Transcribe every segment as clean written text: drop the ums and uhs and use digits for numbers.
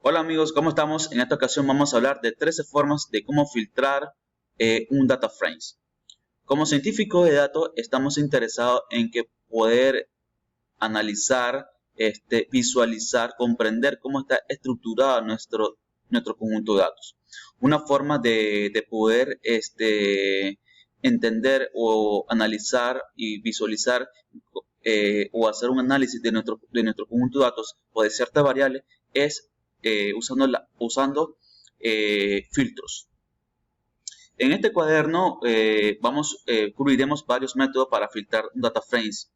Hola amigos, ¿cómo estamos? En esta ocasión vamos a hablar de 13 formas de cómo filtrar un data frames. Como científicos de datos estamos interesados en que poder analizar, visualizar, comprender cómo está estructurado nuestro conjunto de datos. Una forma de poder entender o analizar y visualizar o hacer un análisis de nuestro conjunto de datos o de ciertas variables es usando filtros. En este cuaderno cubriremos varios métodos para filtrar data frames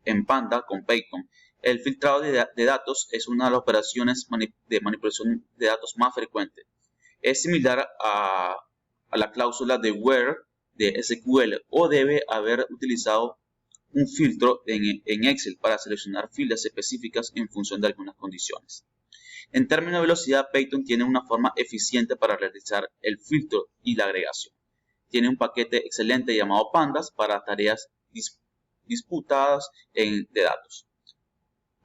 en Panda con Python. El filtrado de datos es una de las operaciones de manipulación de datos más frecuentes. Es similar a la cláusula de where de SQL o debe haber utilizado un filtro en Excel para seleccionar filas específicas en función de algunas condiciones. En términos de velocidad, Python tiene una forma eficiente para realizar el filtro y la agregación. Tiene un paquete excelente llamado Pandas para tareas disputadas de datos.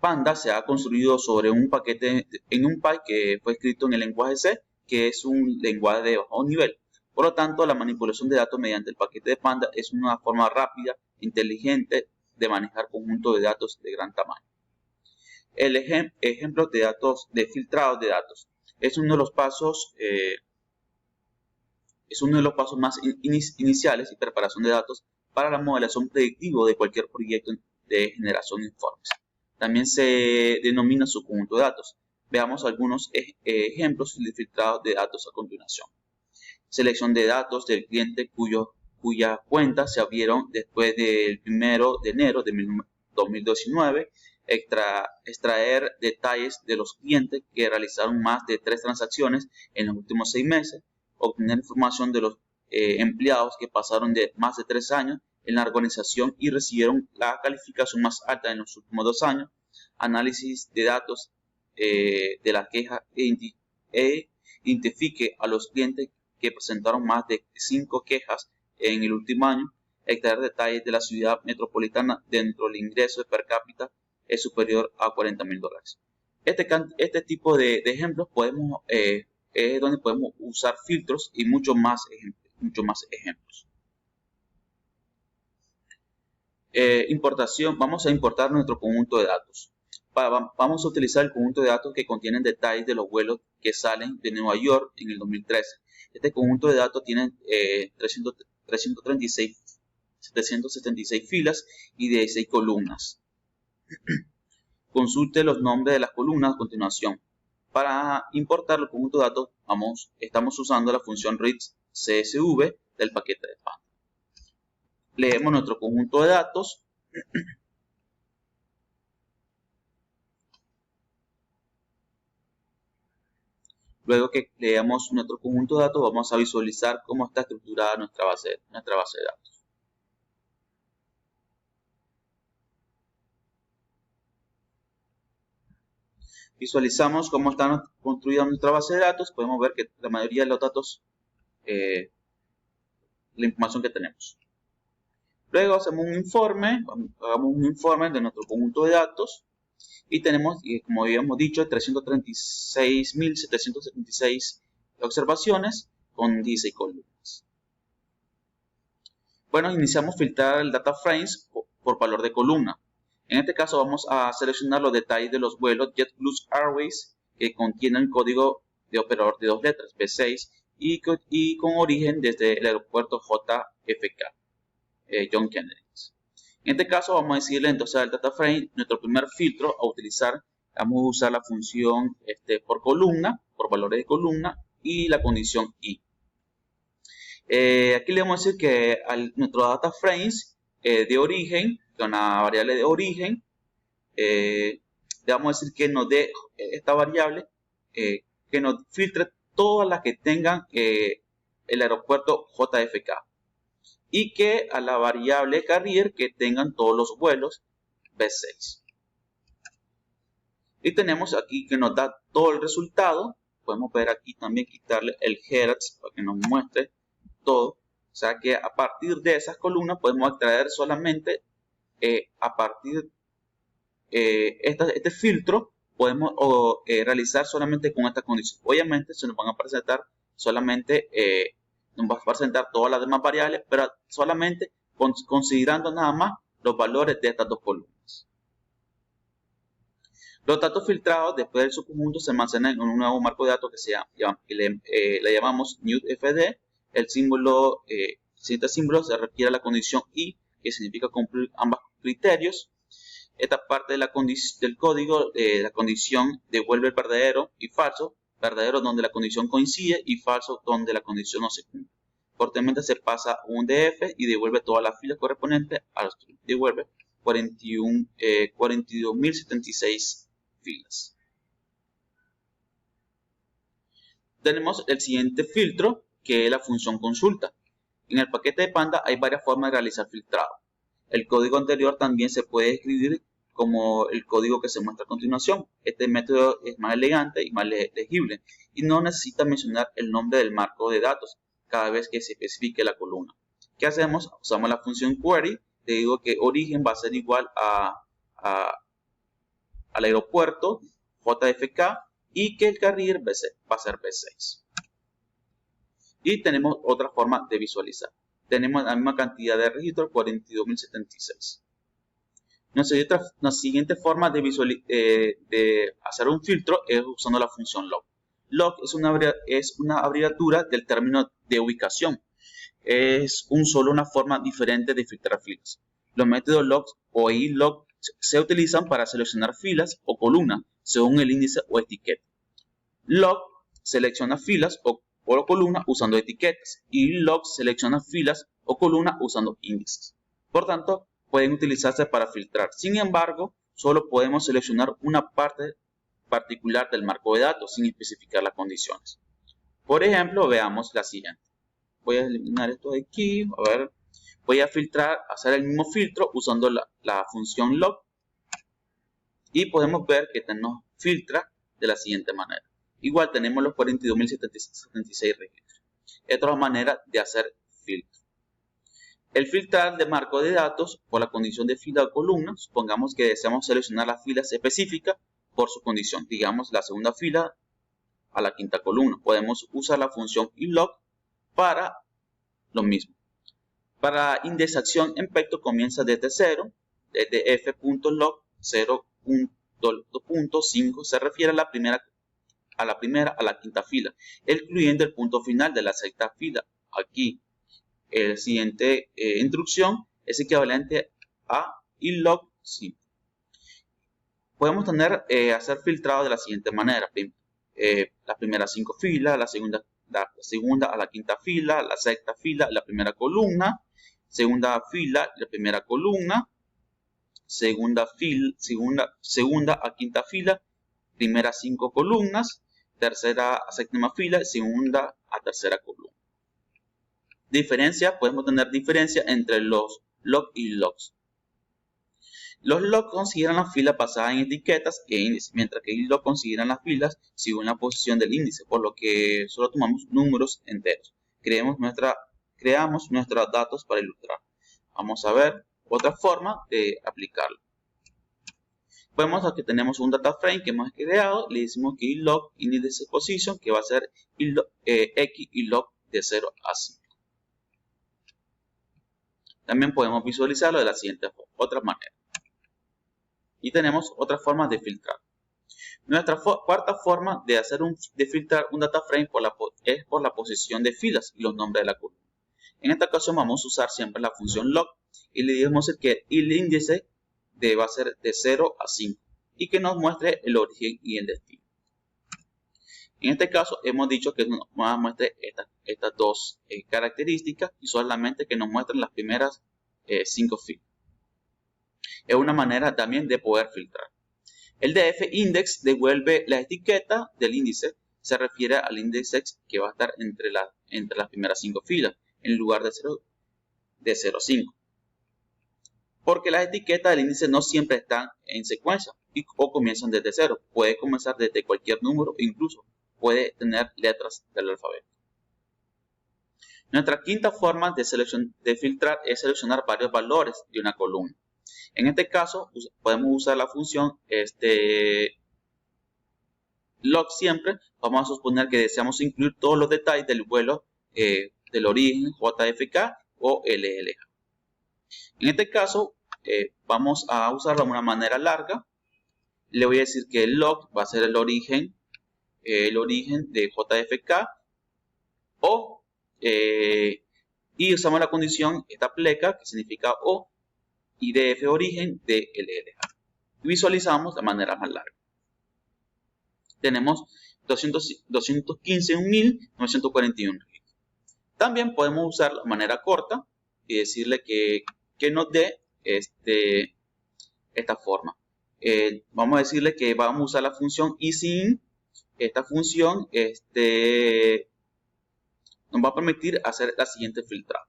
Pandas se ha construido sobre un paquete en un NumPy que fue escrito en el lenguaje C, que es un lenguaje de bajo nivel. Por lo tanto, la manipulación de datos mediante el paquete de Pandas es una forma rápida e inteligente de manejar conjuntos de datos de gran tamaño. El ejemplo de datos, de filtrado de datos, es uno de los pasos, más iniciales y preparación de datos para la modelación predictiva de cualquier proyecto de generación de informes. También se denomina subconjunto de datos. Veamos algunos ejemplos de filtrado de datos a continuación. Selección de datos del cliente cuyas cuentas se abrieron después del 1 de enero de 2019. Extraer detalles de los clientes que realizaron más de 3 transacciones en los últimos 6 meses. Obtener información de los empleados que pasaron de más de 3 años en la organización y recibieron la calificación más alta en los últimos 2 años. Análisis de datos de la queja identifique a los clientes que presentaron más de 5 quejas en el último año. Extraer detalles de la ciudad metropolitana dentro del ingreso per cápita es superior a $40,000. Este tipo de ejemplos es donde podemos usar filtros y muchos más ejemplos. Importación. Vamos a importar nuestro conjunto de datos. Vamos a utilizar el conjunto de datos que contienen detalles de los vuelos que salen de Nueva York en el 2013. Este conjunto de datos tiene 776 filas y 16 columnas. Consulte los nombres de las columnas a continuación. Para importar el conjunto de datos, estamos usando la función read_csv del paquete de Panda. Leemos nuestro conjunto de datos. Luego que leamos nuestro conjunto de datos, vamos a visualizar cómo está estructurada nuestra base de datos. Visualizamos cómo está construida nuestra base de datos. Podemos ver que la mayoría de los datos, la información que tenemos. Luego hacemos hagamos un informe de nuestro conjunto de datos y tenemos, como habíamos dicho, 336.776 observaciones con 16 columnas. Bueno, iniciamos filtrar el data frames por valor de columna. En este caso vamos a seleccionar los detalles de los vuelos JetBlue Airways que contienen código de operador de 2 letras, B6, y con origen desde el aeropuerto JFK, John Kennedy. En este caso vamos a decirle entonces al data frame, nuestro primer filtro a utilizar, vamos a usar la función por columna, por valores de columna y la condición i. Aquí le vamos a decir que nuestro data frames de origen, con una variable de origen, le vamos a decir que nos dé esta variable, que nos filtre todas las que tengan el aeropuerto JFK y que a la variable carrier que tengan todos los vuelos B6. Y tenemos aquí que nos da todo el resultado. Podemos ver aquí también quitarle el headers para que nos muestre todo. O sea que a partir de esas columnas podemos extraer solamente a partir este filtro podemos realizar solamente con esta condición. Obviamente se nos van a presentar solamente, nos va a presentar todas las demás variables, pero solamente considerando nada más los valores de estas dos columnas. Los datos filtrados después del subconjunto se almacenan en un nuevo marco de datos que le llamamos newFD. El símbolo, siguiente símbolo se refiere a la condición y, que significa cumplir ambos criterios. Esta parte de del código, la condición devuelve el verdadero y falso, verdadero donde la condición coincide y falso donde la condición no se cumple. Posteriormente se pasa un df y devuelve todas las filas correspondientes a los devuelve 42.076 filas. Tenemos el siguiente filtro, que es la función consulta. En el paquete de Panda hay varias formas de realizar filtrado. El código anterior también se puede escribir como el código que se muestra a continuación. Este método es más elegante y más legible y no necesita mencionar el nombre del marco de datos cada vez que se especifique la columna. ¿Qué hacemos? Usamos la función query. Le digo que origen va a ser igual al aeropuerto JFK y que el carrier va a ser B6. Y tenemos otra forma de visualizar. Tenemos la misma cantidad de registros, 42.076. Nuestra siguiente forma de hacer un filtro es usando la función log. Log es una abreviatura del término de ubicación. Es solo una forma diferente de filtrar filas. Los métodos log o ilog se utilizan para seleccionar filas o columnas según el índice o etiqueta. Log selecciona filas o columnas usando etiquetas y log selecciona filas o columnas usando índices. Por tanto, pueden utilizarse para filtrar. Sin embargo, solo podemos seleccionar una parte particular del marco de datos sin especificar las condiciones. Por ejemplo, veamos la siguiente. Voy a eliminar esto de aquí. A ver, voy a hacer el mismo filtro usando la función log y podemos ver que nos filtra de la siguiente manera. Igual tenemos los 42.076 registros. Esta es otra manera de hacer filtro. El filtrar de marco de datos por la condición de fila o columna. Supongamos que deseamos seleccionar las filas específicas por su condición. Digamos la segunda fila a la quinta columna. Podemos usar la función ilog para lo mismo. Para indexación en Python comienza desde 0. Desde f.log 0.5 se refiere a la quinta fila, incluyendo el punto final de la sexta fila. Aquí, la siguiente instrucción es equivalente a ilog 5. Podemos hacer filtrado de la siguiente manera. Las primeras 5 filas, la segunda a la quinta fila, la sexta fila, la primera columna, segunda fila, la primera columna, segunda a quinta fila, primeras 5 columnas, tercera a séptima fila, segunda a tercera columna. Podemos tener diferencia entre los log y logs. Los log consideran las filas basadas en etiquetas e índices, mientras que ilog consideran las filas según la posición del índice, por lo que solo tomamos números enteros. Creamos nuestros datos para ilustrar. Vamos a ver otra forma de aplicarlo. Vemos que tenemos un data frame que hemos creado, le decimos que ilog index position, que va a ser x ilog de 0 a 5. También podemos visualizarlo de la siguiente otra manera. Y tenemos otras formas de filtrar. Nuestra cuarta forma de filtrar un data frame es por la posición de filas y los nombres de la columna. En esta ocasión vamos a usar siempre la función log y le decimos que el índice va a ser de 0 a 5 y que nos muestre el origen y el destino. En este caso hemos dicho que nos muestre estas dos características y solamente que nos muestren las primeras 5 filas. Es una manera también de poder filtrar. El df index devuelve la etiqueta del índice. Se refiere al índice que va a estar entre las primeras 5 filas en lugar de 0 a 5. Porque las etiquetas del índice no siempre están en secuencia o comienzan desde 0. Puede comenzar desde cualquier número, incluso puede tener letras del alfabeto. Nuestra quinta forma de filtrar es seleccionar varios valores de una columna. En este caso podemos usar la función log siempre, vamos a suponer que deseamos incluir todos los detalles del vuelo del origen, JFK o LLJ. En este caso, vamos a usarlo de una manera larga. Le voy a decir que el log va a ser el origen de JFK y usamos la condición, esta pleca, que significa O, y DF origen de LLJ. Visualizamos de manera más larga. Tenemos 215.941 registros. También podemos usar la manera corta y decirle que nos dé esta forma. Vamos a decirle que vamos a usar la función easyIn. Esta función nos va a permitir hacer la siguiente filtrado.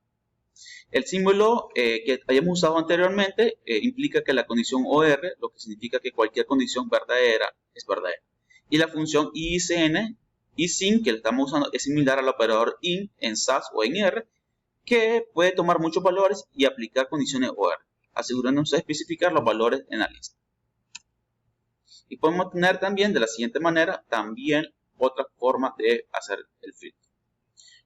El símbolo que hayamos usado anteriormente implica que la condición OR, lo que significa que cualquier condición verdadera es verdadera. Y la función easyIn, que estamos usando, es similar al operador IN en SAS o en R, que puede tomar muchos valores y aplicar condiciones OR, asegurándose de especificar los valores en la lista. Y podemos tener también de la siguiente manera, también otra forma de hacer el filtro.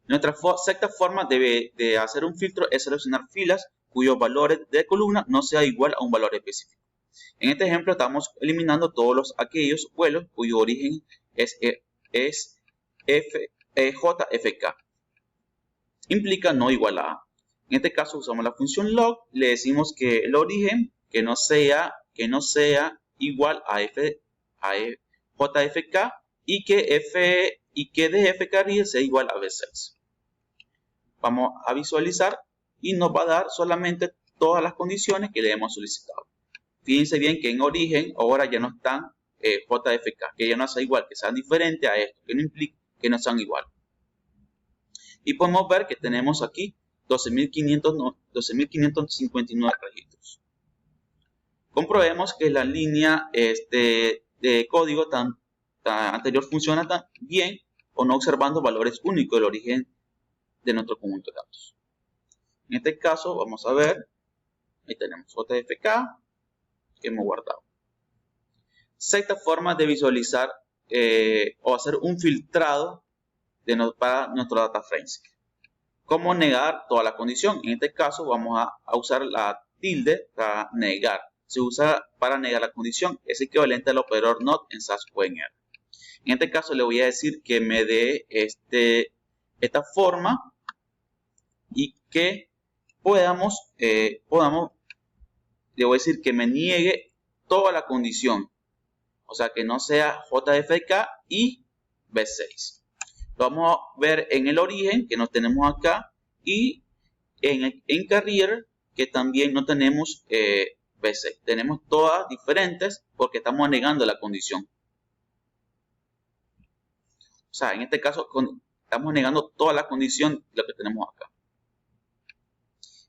Nuestra sexta forma de hacer un filtro es seleccionar filas cuyos valores de columna no sea igual a un valor específico. En este ejemplo estamos eliminando todos aquellos vuelos cuyo origen es JFK. Implica no igual a A. En este caso usamos la función log, le decimos que el origen que no sea igual a JFK y que DF carrier sea igual a B6. Vamos a visualizar y nos va a dar solamente todas las condiciones que le hemos solicitado. Fíjense bien que en origen ahora ya no están JFK, que ya no sea igual, que sean diferentes a esto, que no implica que no sean igual. Y podemos ver que tenemos aquí 12.559 registros. Comprobemos que la línea de código anterior funciona tan bien o no observando valores únicos del origen de nuestro conjunto de datos. En este caso vamos a ver, ahí tenemos JFK que hemos guardado. Sexta forma de visualizar o hacer un filtrado para nuestro data frames. ¿Cómo negar toda la condición? En este caso vamos a usar la tilde para negar. Se usa para negar la condición, es equivalente al operador NOT en SAS o en R. En este caso le voy a decir que me dé esta forma y que le voy a decir que me niegue toda la condición, o sea que no sea JFK y B6. Lo vamos a ver en el origen que nos tenemos acá y en carrier que también no tenemos B6. Tenemos todas diferentes porque estamos negando la condición. O sea, en este caso estamos negando toda la condición de lo que tenemos acá.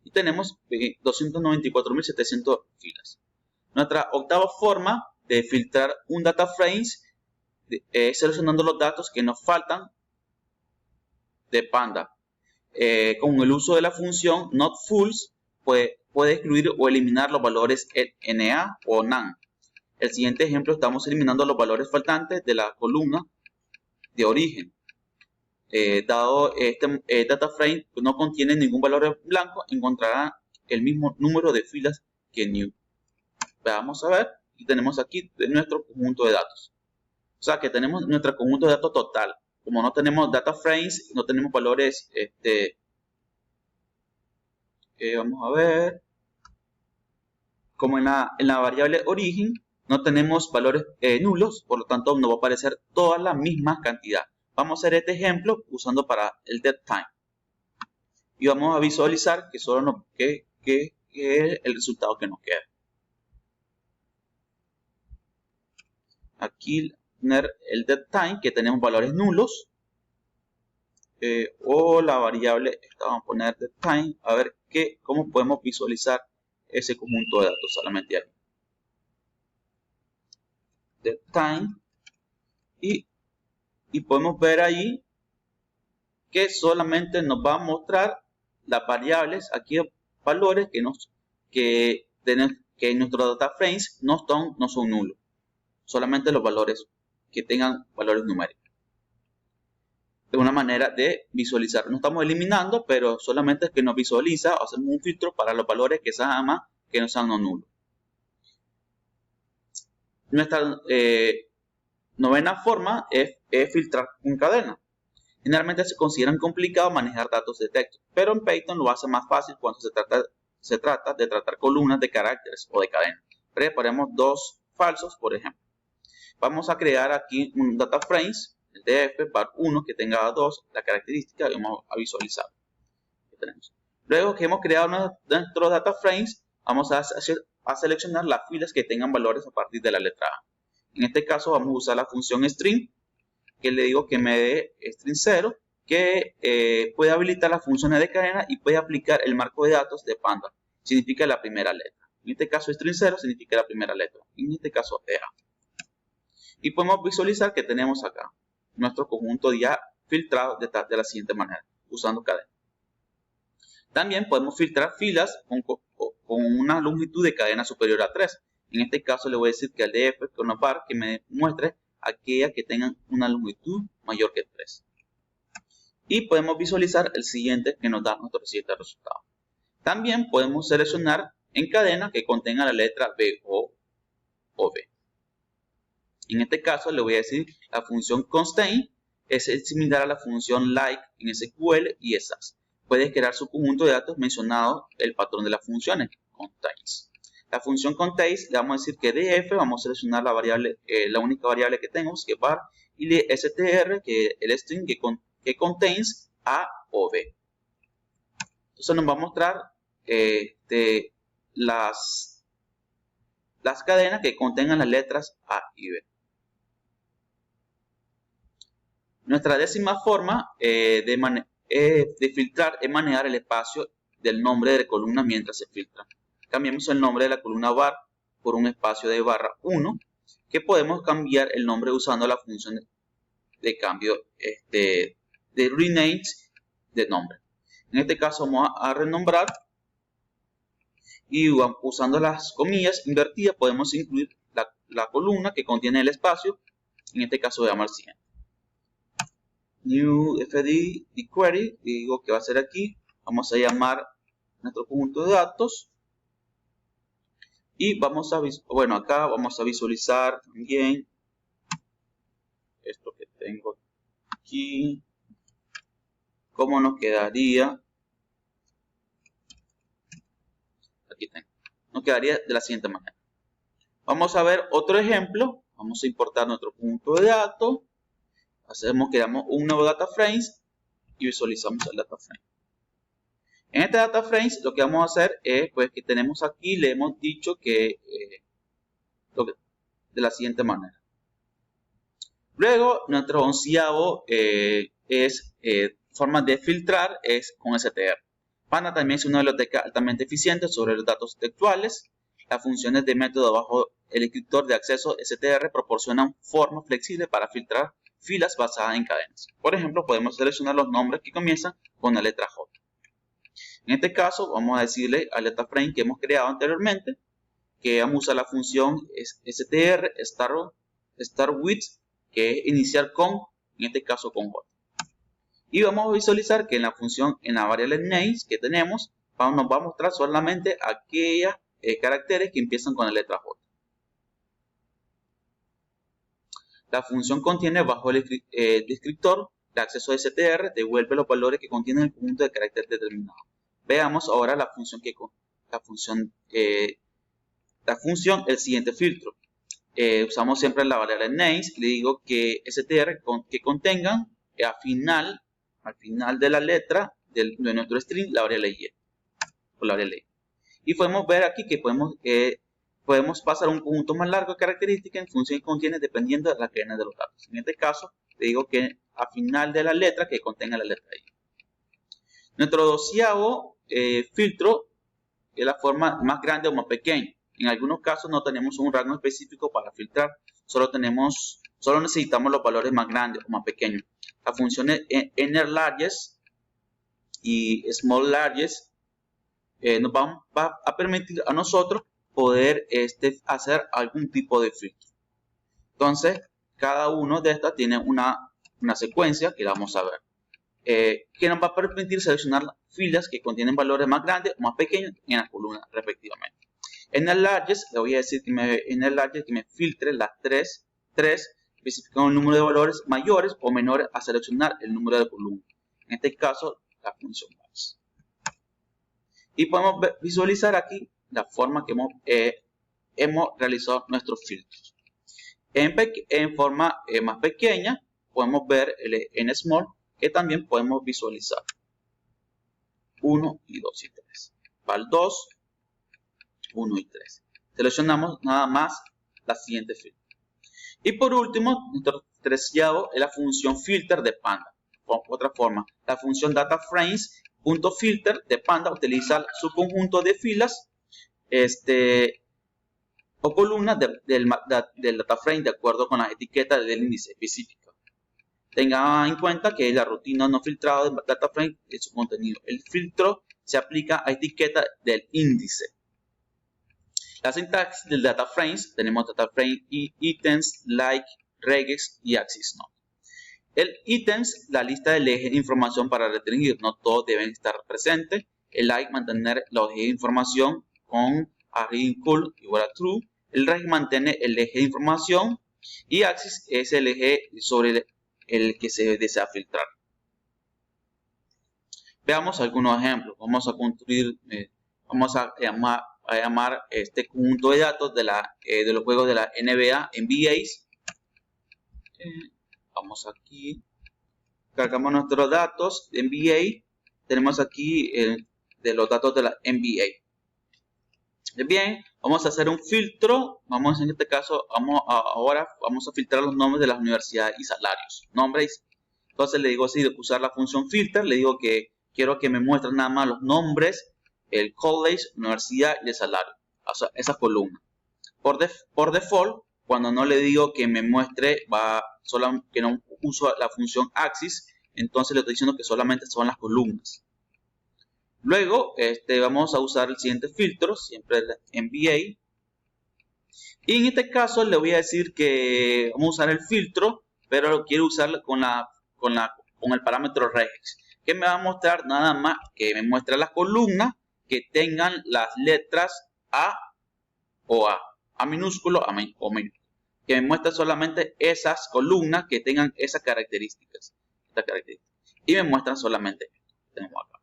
Y tenemos 294.700 filas. Nuestra octava forma de filtrar un data frames es seleccionando los datos que nos faltan de Panda. Con el uso de la función NotFalse puede excluir o eliminar los valores NA o NaN. El siguiente ejemplo, estamos eliminando los valores faltantes de la columna de origen. Dado este data frame no contiene ningún valor blanco, encontrará el mismo número de filas que new. Vamos a ver, y tenemos aquí nuestro conjunto de datos. O sea que tenemos nuestro conjunto de datos total. Como no tenemos data frames, no tenemos valores, vamos a ver, como en la variable origen, no tenemos valores nulos, por lo tanto nos va a aparecer toda la misma cantidad. Vamos a hacer este ejemplo usando para el dead time. Y vamos a visualizar que solo que es el resultado que nos queda. Aquí tener el dead time, que tenemos valores nulos. O la variable, vamos a poner dead time, a ver cómo podemos visualizar ese conjunto de datos solamente aquí. Dead time. Y podemos ver ahí que solamente nos va a mostrar las variables, aquí valores que en nuestro data frames no son nulos, solamente los valores que tengan valores numéricos. De una manera de visualizar. No estamos eliminando, pero solamente es que nos visualiza, hacemos un filtro para los valores que sean más, que no sean no nulos. Nuestra novena forma es filtrar con cadena. Generalmente se consideran complicados manejar datos de texto, pero en Python lo hace más fácil cuando se trata de tratar columnas de caracteres o de cadenas. Preparemos dos falsos, por ejemplo. Vamos a crear aquí un data frames, el df var1 que tenga 2, la característica, y vamos a visualizar. Luego que hemos creado nuestros data frames, vamos a seleccionar las filas que tengan valores a partir de la letra A. En este caso vamos a usar la función string, que le digo que me dé string 0, que puede habilitar las funciones de cadena y puede aplicar el marco de datos de Panda. Significa la primera letra. En este caso string 0 significa la primera letra. En este caso A. Y podemos visualizar que tenemos acá nuestro conjunto ya filtrado de la siguiente manera, usando cadena. También podemos filtrar filas con una longitud de cadena superior a 3. En este caso le voy a decir que al df con una var que me muestre aquellas que tengan una longitud mayor que 3. Y podemos visualizar el siguiente que nos da nuestro siguiente resultado. También podemos seleccionar en cadena que contenga la letra B o B. En este caso le voy a decir la función constraint es similar a la función like en SQL y SAS. Puede crear su conjunto de datos mencionado el patrón de las funciones contains. La función contains le vamos a decir que df, vamos a seleccionar la variable, la única variable que tenemos, que es var, y de str, que es el string que contains a o b. Entonces nos va a mostrar las cadenas que contengan las letras A y B. Nuestra décima forma de filtrar es manejar el espacio del nombre de la columna mientras se filtra. Cambiamos el nombre de la columna var por un espacio de barra 1, que podemos cambiar el nombre usando la función de cambio de rename de nombre. En este caso vamos a renombrar y usando las comillas invertidas podemos incluir la columna que contiene el espacio. En este caso voy a llamar siguiente. New fd query, digo que va a ser aquí. Vamos a llamar nuestro conjunto de datos y vamos a acá vamos a visualizar también esto que tengo aquí, cómo nos quedaría. Aquí tengo, nos quedaría de la siguiente manera. Vamos a ver otro ejemplo. Vamos a importar nuestro conjunto de datos. Creamos un nuevo data frames y visualizamos el data frame. En este data frames lo que vamos a hacer es pues que tenemos aquí, le hemos dicho que de la siguiente manera. Luego nuestro onceavo forma de filtrar es con str. Panda también es una biblioteca altamente eficiente sobre los datos textuales. Las funciones de método bajo el descriptor de acceso str proporcionan formas flexibles para filtrar filas basadas en cadenas. Por ejemplo, podemos seleccionar los nombres que comienzan con la letra J. En este caso, vamos a decirle al data frame que hemos creado anteriormente que vamos a usar la función str start with, que es iniciar con, en este caso con J. Y vamos a visualizar que en la función, en la variable names que tenemos, nos va a mostrar solamente aquellos caracteres que empiezan con la letra J. La función contiene bajo el descriptor de acceso de str, devuelve los valores que contienen el conjunto de caracteres determinado. Veamos ahora la función, el siguiente filtro. Usamos siempre la variable names, le digo que str que contengan al final de la letra de nuestro string la variable y. Y podemos ver aquí que podemos pasar un conjunto más largo de características en función que contiene dependiendo de la cadena de los datos. En este caso, le digo que al final de la letra que contenga la letra I. Nuestro doceavo filtro es la forma más grande o más pequeña. En algunos casos no tenemos un rango específico para filtrar, solo necesitamos los valores más grandes o más pequeños. Las funciones inner largest y small largest nos van a permitir a nosotros poder hacer algún tipo de filtro. Entonces, cada uno de estas tiene una secuencia que la vamos a ver, que nos va a permitir seleccionar filas que contienen valores más grandes o más pequeños en las columnas respectivamente. En el largest le voy a decir que me filtre las tres especificando el número de valores mayores o menores a seleccionar el número de columnas. En este caso, la función max. Y podemos visualizar aquí la forma que hemos realizado nuestros filtros. En forma más pequeña, podemos ver el en small, que también podemos visualizar 1 y 2 y 3. Para el 2, 1 y 3. Seleccionamos nada más la siguiente filtro. Y por último, nuestro treceavo es la función filter de Panda. Por otra forma, la función dataframes.filter de Panda utiliza su conjunto de filas o columnas del dataframe de acuerdo con las etiquetas del índice específico. Tenga en cuenta que la rutina no filtrada del dataframe es su contenido. El filtro se aplica a etiqueta del índice. La sintaxis del dataframes, tenemos dataframe y items, like, regex y axis node. El items, la lista del eje de información para restringir, no todos deben estar presentes. El like, mantener los ejes de información con array_include igual a true. El reg mantiene el eje de información y axis es el eje sobre el que se desea filtrar. Veamos algunos ejemplos. Vamos a construir, vamos a llamar este conjunto de datos de los juegos de la NBA, NBAs. Vamos aquí, cargamos nuestros datos de NBA. Tenemos aquí de los datos de la NBA. Bien, vamos a hacer un filtro. En este caso, ahora vamos a filtrar los nombres de las universidades y salarios. Nombres. Entonces le digo así, de usar la función filter, le digo que quiero que me muestre nada más los nombres, el college, universidad y el salario. O sea, esa columna. Por default, cuando no le digo que me muestre, que no uso la función axis, entonces le estoy diciendo que solamente son las columnas. Luego, vamos a usar el siguiente filtro, siempre el NBA. Y en este caso le voy a decir que vamos a usar el filtro, pero lo quiero usar con el parámetro regex, que me va a mostrar nada más que me muestra las columnas que tengan las letras A o A minúsculo o minúsculo. Que me muestra solamente esas columnas que tengan esas características. Y me muestran solamente esto. Tenemos acá.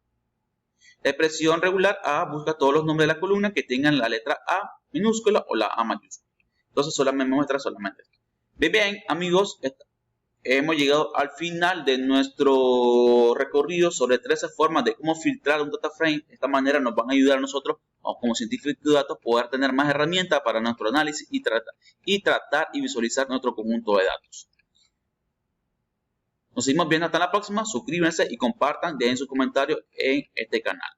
La expresión regular A busca todos los nombres de la columna que tengan la letra A minúscula o la A mayúscula. Entonces solamente me muestra solamente esto. Bien, amigos, hemos llegado al final de nuestro recorrido sobre 13 formas de cómo filtrar un data frame. De esta manera nos van a ayudar a nosotros, como científicos de datos, poder tener más herramientas para nuestro análisis y tratar y visualizar nuestro conjunto de datos. Nos seguimos viendo hasta la próxima. Suscríbanse y compartan, dejen sus comentarios en este canal.